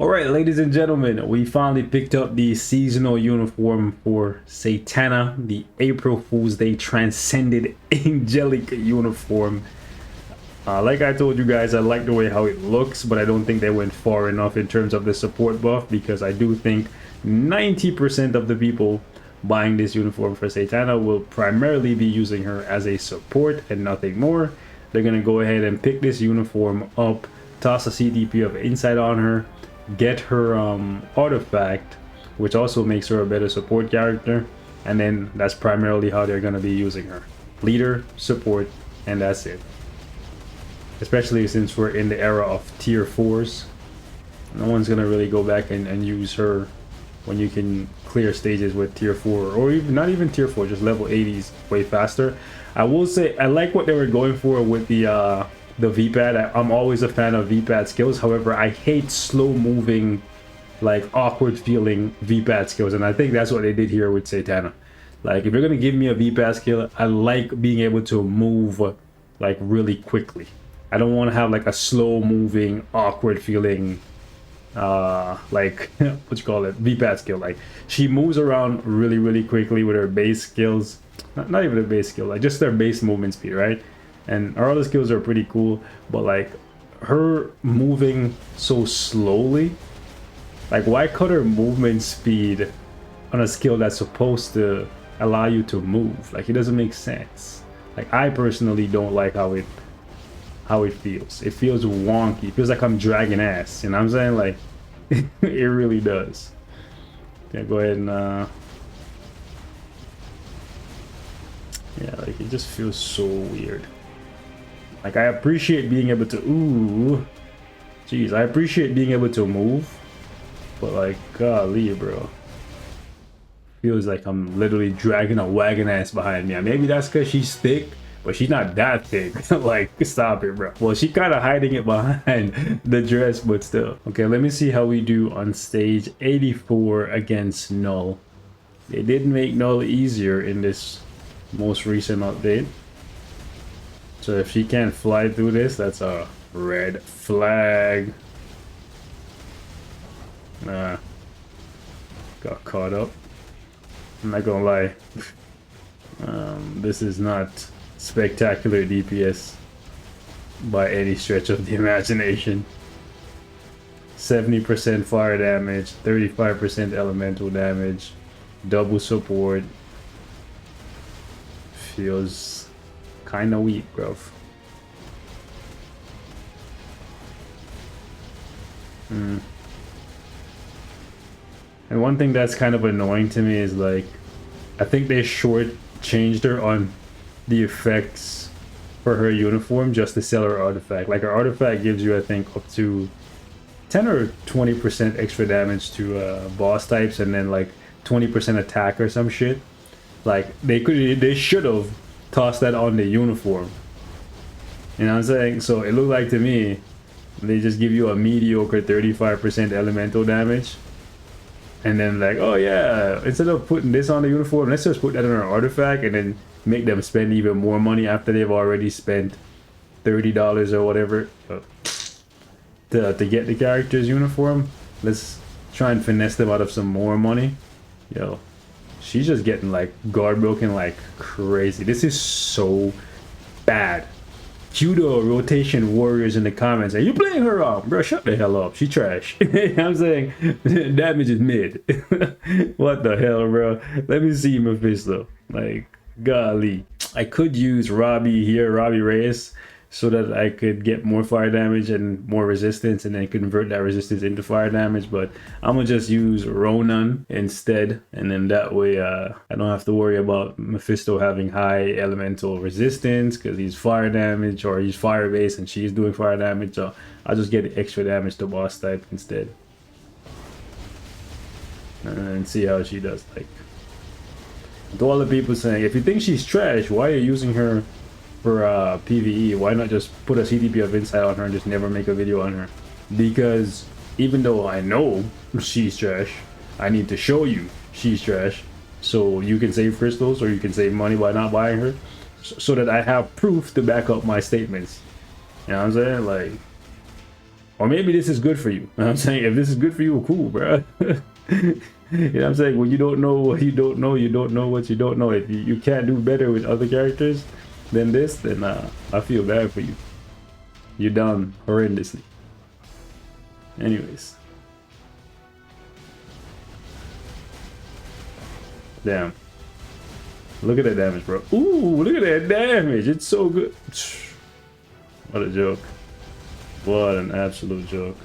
Alright, ladies and gentlemen, we finally picked up the seasonal uniform for Satana, the April Fool's Day Transcended Angelic uniform. Like I told you guys, I like the way how it looks, but I don't think they went far enough in terms of the support buff, because I do think 90% of the people buying this uniform for Satana will primarily be using her as a support and nothing more. They're going to go ahead and pick this uniform up, toss a CDP of Insight on her, get her artifact, which also makes her a better support character, and then that's primarily how they're going to be using her. Leader, support, and that's it. Especially since we're in the era of tier 4s. No one's going to really go back and use her when you can clear stages with tier 4, or even not even tier 4, just level 80s way faster. I will say I like what they were going for with the VPAD. I'm always a fan of VPAD skills. However, I hate slow moving, like awkward feeling VPAD skills, and I think that's what they did here with Satana. Like, if you're gonna give me a VPAD skill, I like being able to move like really quickly. I don't want to have like a slow moving, awkward feeling like what you call it, VPAD skill. Like, she moves around really quickly with her base skills, not even a base skill, like just their base movement speed, right? And our other skills are pretty cool, but like her moving so slowly, like why cut her movement speed on a skill that's supposed to allow you to move? Like, it doesn't make sense. Like, I personally don't like how it feels. It feels wonky. It feels like I'm dragging ass, you know what I'm saying? Like it really does. Yeah, go ahead and yeah, like it just feels so weird. Like, I appreciate being able to, ooh, jeez, I appreciate being able to move, but like, golly, bro, feels like I'm literally dragging a wagon ass behind me. Maybe that's because she's thick, but she's not that thick. Like, stop it, bro. Well, she's kind of hiding it behind the dress, but still. Okay, let me see how we do on stage 84 against Null. They did make Null easier in this most recent update. So if she can't fly through this, that's a red flag. Got caught up. I'm not gonna lie. This is not spectacular DPS by any stretch of the imagination. 70% fire damage, 35% elemental damage, double support. Feels kind of weak, bro. And one thing that's kind of annoying to me is, like, I think they short-changed her on the effects for her uniform just to sell her artifact. Like, her artifact gives you, I think, up to 10 or 20% extra damage to boss types, and then like 20% attack or some shit. Like, they should have tossed that on the uniform. You know what I'm saying? So it looked like to me they just give you a mediocre 35% elemental damage, and then like, oh yeah, instead of putting this on the uniform, let's just put that on an artifact and then make them spend even more money after they've already spent $30 or whatever to get the character's uniform. Let's try and finesse them out of some more money. Yo, she's just getting like guard broken like crazy. This is so bad. Judo rotation warriors in the comments, are you playing her off? Bro, shut the hell up. She trash. You know what I'm saying? Damage is mid. What the hell, bro? Let me see Mephisto. Like, golly. I could use Robbie here, Robbie Reyes, so that I could get more fire damage and more resistance, and then convert that resistance into fire damage. But I'm gonna just use Ronan instead, and then that way I don't have to worry about Mephisto having high elemental resistance because he's fire damage, or he's fire based and she's doing fire damage. So I'll just get extra damage to boss type instead, and see how she does. Like, to all the people saying, if you think she's trash, why are you using her for PvE? Why not just put a CDP of Insight on her and just never make a video on her? Because even though I know she's trash, I need to show you she's trash so you can save crystals, or you can save money by not buying her, so that I have proof to back up my statements. You know what I'm saying? Like, Or maybe this is good for you. You know what I'm saying? If this is good for you, cool, bro. You know what I'm saying? When you don't know what you don't know, you don't know what you don't know. If you can't do better with other characters than this, then I feel bad for you. You're done horrendously. Anyways. Damn. Look at that damage, bro. Ooh, look at that damage. It's so good. What a joke. What an absolute joke.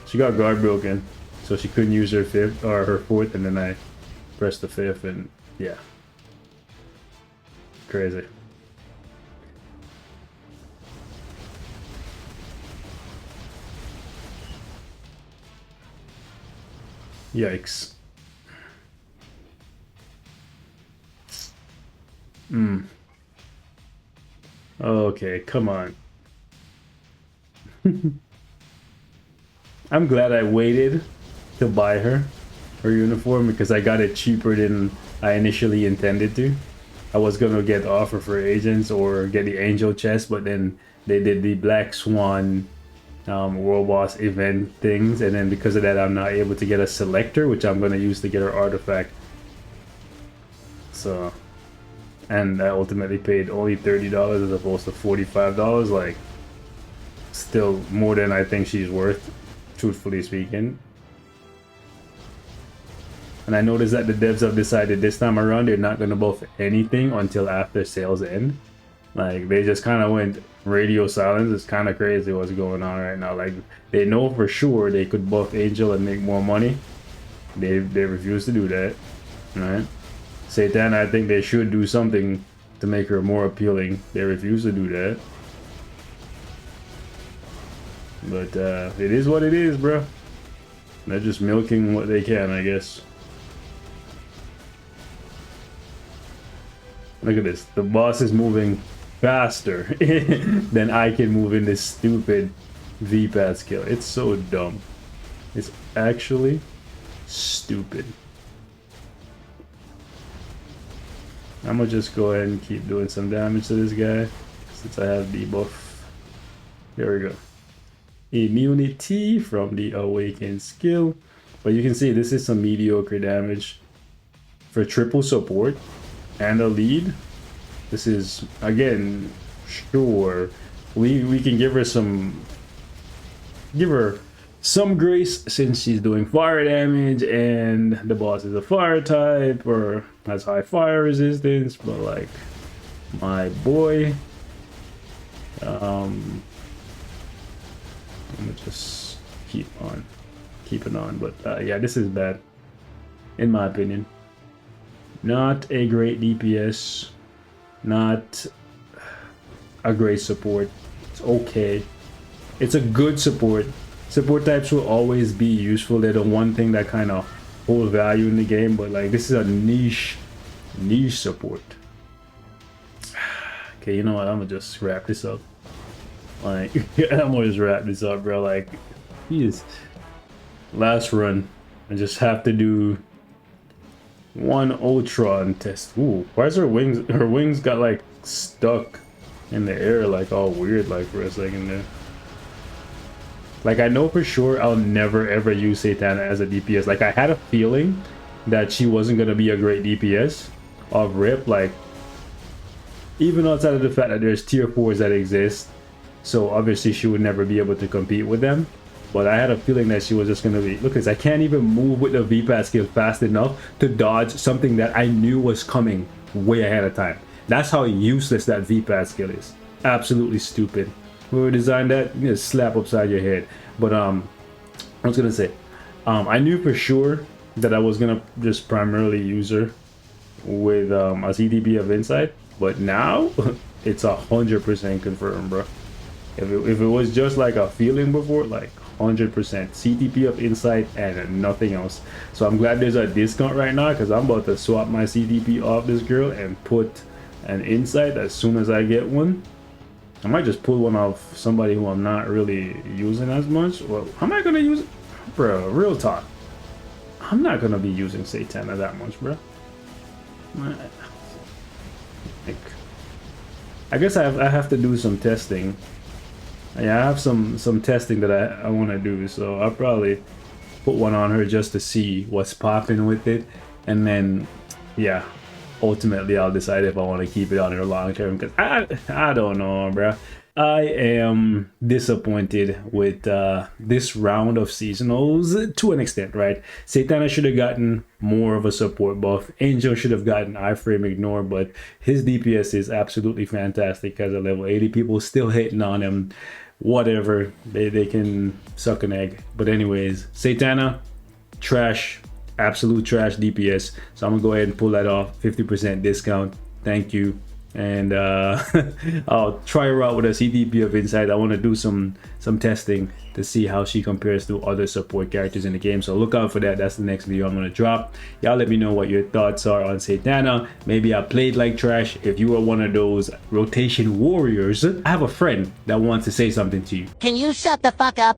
She got guard broken, so she couldn't use her fifth or her fourth, and then I pressed the fifth, and yeah. Crazy. Yikes. Okay, come on. I'm glad I waited to buy her uniform because I got it cheaper than I initially intended to. I was gonna get the offer for agents or get the angel chest, but then they did the Black Swan World Boss event things, and then because of that I'm not able to get a selector, which I'm gonna use to get her artifact. So, and I ultimately paid only $30 as opposed to $45, like still more than I think she's worth, truthfully speaking. And I noticed that the devs have decided this time around they're not gonna buff anything until after sales end. Like they just kind of went radio silence. It's kind of crazy what's going on right now. Like they know for sure they could buff Angel and make more money. They refuse to do that, right? Satana, I think they should do something to make her more appealing. They refuse to do that. But it is what it is, bro. They're just milking what they can, I guess. Look at this. The boss is moving faster than I can move in this stupid V-pad skill. It's so dumb. It's actually stupid. I'm gonna just go ahead and keep doing some damage to this guy since I have debuff. There we go. Immunity from the awakened skill, but you can see this is some mediocre damage for triple support and a lead. This is, again, sure we can give her some grace since she's doing fire damage and the boss is a fire type or has high fire resistance, but like my boy, I'm gonna just keeping on, but yeah, this is bad in my opinion. Not a great DPS, not a great support. It's okay, it's a good support. Support types will always be useful. They're the one thing that kind of hold value in the game, but like this is a niche support. Okay, you know what, I'm gonna just wrap this up. Like, I'm gonna just wrap this up, bro. Like, geez. Last run, I just have to do one Ultron test. Ooh, why is her wings? Her wings got like stuck in the air, like all weird, like for a second there. Like, I know for sure I'll never ever use Satana as a DPS. Like, I had a feeling that she wasn't gonna be a great DPS of rip. Like, even outside of the fact that there's tier 4s that exist. So obviously she would never be able to compete with them, but I had a feeling that she was just gonna be, look, I can't even move with the V-pad skill fast enough to dodge something that I knew was coming way ahead of time. That's how useless that V-pad skill is. Absolutely stupid. Whoever designed that, you just slap upside your head. But I was gonna say, I knew for sure that I was gonna just primarily use her with a CTP of Insight, but now it's 100% confirmed, bro. If it was just like a feeling before, like 100% CTP of Insight and nothing else. So I'm glad there's a discount right now because I'm about to swap my CTP off this girl and put an Insight as soon as I get one. I might just pull one off somebody who I'm not really using as much. Well, how am I gonna use it? Bro, real talk. I'm not gonna be using Satana that much, bro. Like, I guess I have to do some testing Yeah, I have some testing that I want to do, so I'll probably put one on her just to see what's popping with it, and then yeah, ultimately I'll decide if I want to keep it on her long term, because I don't know, bro. I am disappointed with this round of seasonals to an extent, right? Satana should have gotten more of a support buff. Angel should have gotten iframe ignore, but his DPS is absolutely fantastic as a level 80. People still hitting on him. Whatever, they can suck an egg. But anyways, Satana, trash, absolute trash DPS. So I'm gonna go ahead and pull that off. 50% discount. Thank you. And I'll try her out with a CDP of Insight. I want to do some testing to see how she compares to other support characters in the game, so look out for that. That's the next video I'm going to drop. Y'all let me know what your thoughts are on Satana. Maybe I played like trash. If you are one of those rotation warriors, I have a friend that wants to say something to you. Can you shut the fuck up?